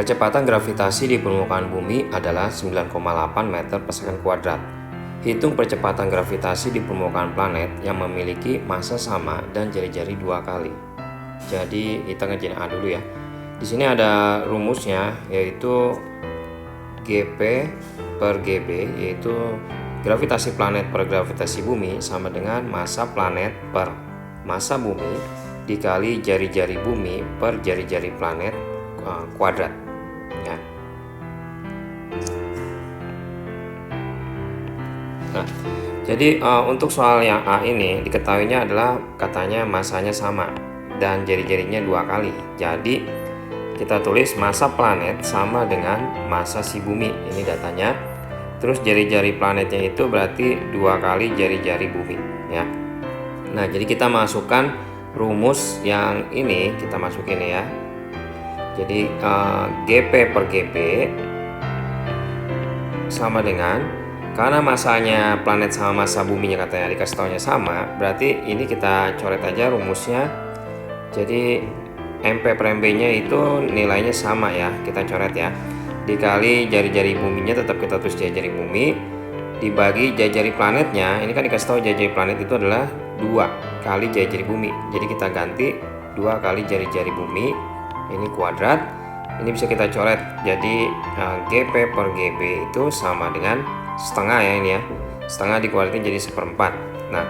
Kecepatan gravitasi di permukaan bumi adalah 9,8 meter per second kuadrat. Hitung percepatan gravitasi di permukaan planet yang memiliki massa sama dan jari-jari 2 kali. Jadi kita ngerjain A dulu ya. Di sini ada rumusnya, yaitu GP per GB, yaitu gravitasi planet per gravitasi bumi sama dengan massa planet per massa bumi dikali jari-jari bumi per jari-jari planet kuadrat ya. Nah, jadi untuk soal yang A ini diketahuinya adalah katanya massanya sama dan jari-jarinya 2 kali. Jadi kita tulis massa planet sama dengan massa si bumi, ini datanya. Terus jari-jari planetnya itu berarti 2 kali jari-jari bumi ya. Nah, jadi kita masukkan rumus yang ini, kita masukin ya. Jadi GP per GB sama dengan, karena masanya planet sama massa buminya katanya dikasih taunya sama, berarti ini kita coret aja rumusnya. Jadi MP per MB nya itu nilainya sama ya, kita coret ya. Dikali jari-jari buminya, tetap kita tulis jari-jari bumi, dibagi jari-jari planetnya. Ini kan dikasih tahu jari-jari planet itu adalah 2 kali jari-jari bumi. Jadi kita ganti 2 kali jari-jari bumi, ini kuadrat. Ini bisa kita coret. Jadi GP per GB itu sama dengan setengah ya, ini ya. Setengah dikuadratin jadi 1/4. Nah,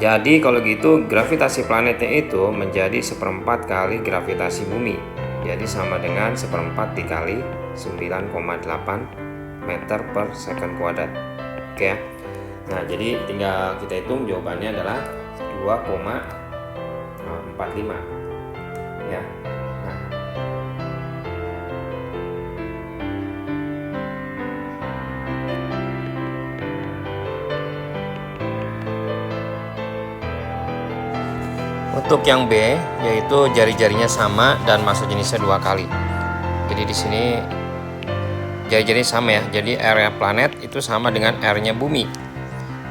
jadi kalau gitu gravitasi planetnya itu menjadi 1/4 kali gravitasi bumi. Jadi sama dengan 1/4 dikali 9,8 meter per second kuadrat. Oke ya. Nah, jadi tinggal kita hitung, jawabannya adalah 2,45 ya. Nah, untuk yang B, yaitu jari-jarinya sama dan massa jenisnya 2 kali. Jadi di sini jari-jarinya sama ya. Jadi R-nya planet itu sama dengan R-nya bumi.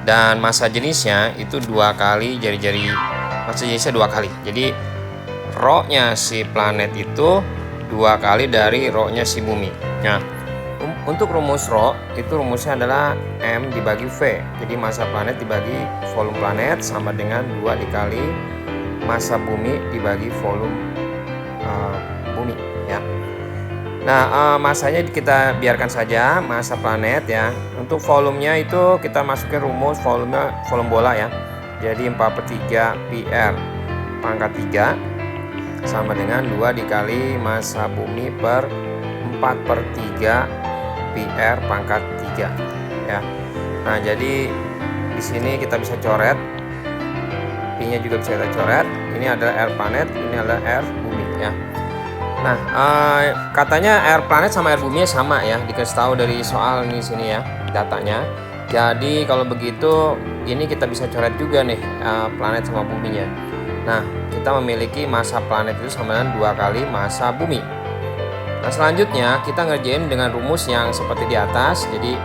Dan massa jenisnya itu 2 kali jari-jari, massa jenisnya 2 kali. Jadi rho-nya si planet itu 2 kali dari rho-nya si bumi. Nah, untuk rumus rho itu rumusnya adalah M dibagi V. Jadi massa planet dibagi volume planet sama dengan 2 dikali massa bumi dibagi volume bumi ya. Nah, massanya kita biarkan saja massa planet ya. Untuk volumenya itu kita masukin rumus volume bola ya. Jadi 4/3 PR pangkat 3 sama dengan 2 dikali massa bumi per 4/3 PR pangkat 3 ya. Nah, jadi di sini kita bisa coret, P-nya juga bisa kita coret. Ini adalah R planet, ini adalah R bumi ya. Nah, katanya R planet sama R bumi sama ya, dikasih tahu dari soal ini sini ya datanya. Jadi kalau begitu ini kita bisa coret juga nih planet sama buminya. Nah, kita memiliki massa planet itu sama dengan 2 kali massa bumi. Nah, selanjutnya kita ngerjain dengan rumus yang seperti di atas. Jadi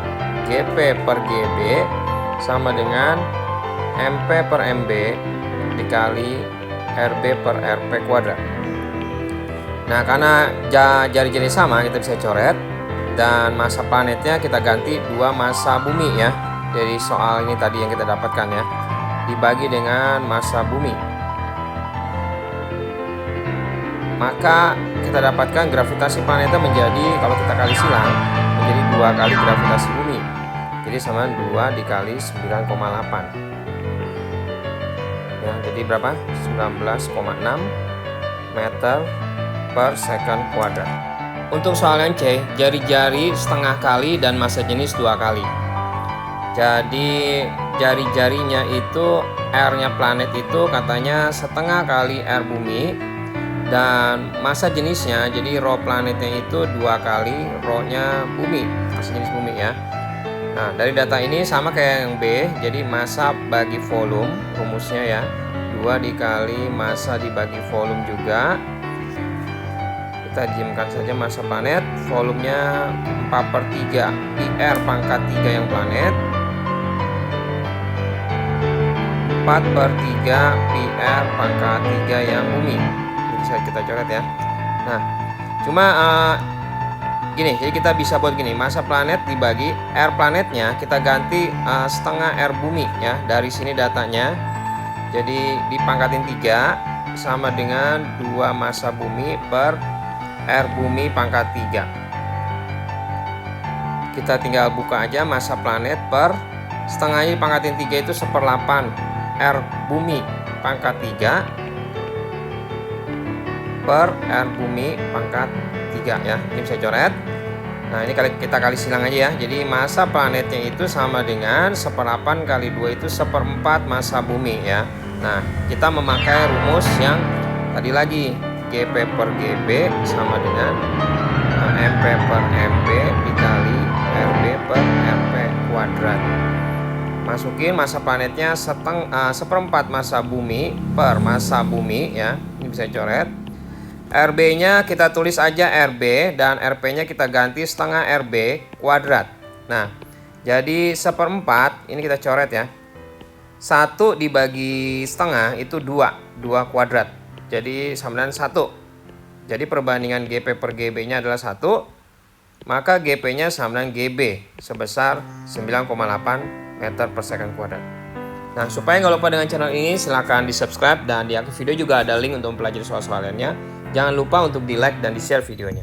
GP per GB sama dengan MP per MB dikali RB per RP kuadrat. Nah, karena jari-jari sama, kita bisa coret. Dan massa planetnya kita ganti 2 massa bumi ya, dari soal ini tadi yang kita dapatkan ya, dibagi dengan massa bumi. Maka kita dapatkan gravitasi planetnya menjadi, kalau kita kali silang, menjadi 2 kali gravitasi bumi. Jadi sama 2 dikali 9,8 ya, jadi berapa? 19,6 meter per second kuadrat. Untuk soal yang C, jari-jari setengah kali dan massa jenis 2 kali. Jadi jari-jarinya itu R-nya planet itu katanya setengah kali R bumi, dan massa jenisnya jadi rho planetnya itu 2 kali rho-nya bumi, massa jenis bumi ya. Nah, dari data ini sama kayak yang B, jadi massa bagi volume rumusnya ya, 2 dikali massa dibagi volume juga. Kita diamkan saja massa planet, volumenya 4/3 PR pangkat 3 yang planet, 4/3 PR pangkat 3 yang bumi. Bisa kita coret ya. Nah, cuma gini, jadi kita bisa buat gini, massa planet dibagi R planetnya kita ganti setengah R bumi ya. Dari sini datanya. Jadi dipangkatin 3 sama dengan 2 massa bumi per R bumi pangkat 3. Kita tinggal buka aja massa planet per setengahnya dipangkatin 3 itu 1/8 R bumi pangkat 3 per R bumi pangkat 3 ya. Ini bisa coret. Nah, ini kita kali silang aja ya. Jadi massa planetnya itu sama dengan 1/8 kali 2 itu 1/4 massa bumi ya. Nah, kita memakai rumus yang tadi lagi, GP per GB sama dengan MP per MB dikali RB per RP kuadrat. Masukin massa planetnya 1/4 massa bumi per massa bumi ya. Ini bisa coret. RB-nya kita tulis aja RB dan RP-nya kita ganti setengah RB kuadrat. Nah, jadi 1/4 ini kita coret ya. 1 dibagi setengah itu 2 kuadrat. Jadi sama dengan 1. Jadi perbandingan GP per GB-nya adalah 1. Maka GP-nya sama dengan GB sebesar 9,8 meter per second kuadrat. Nah, supaya nggak lupa dengan channel ini, silahkan di subscribe dan di akhir video juga ada link untuk mempelajari soal-soal lainnya. Jangan lupa untuk di like dan di share videonya.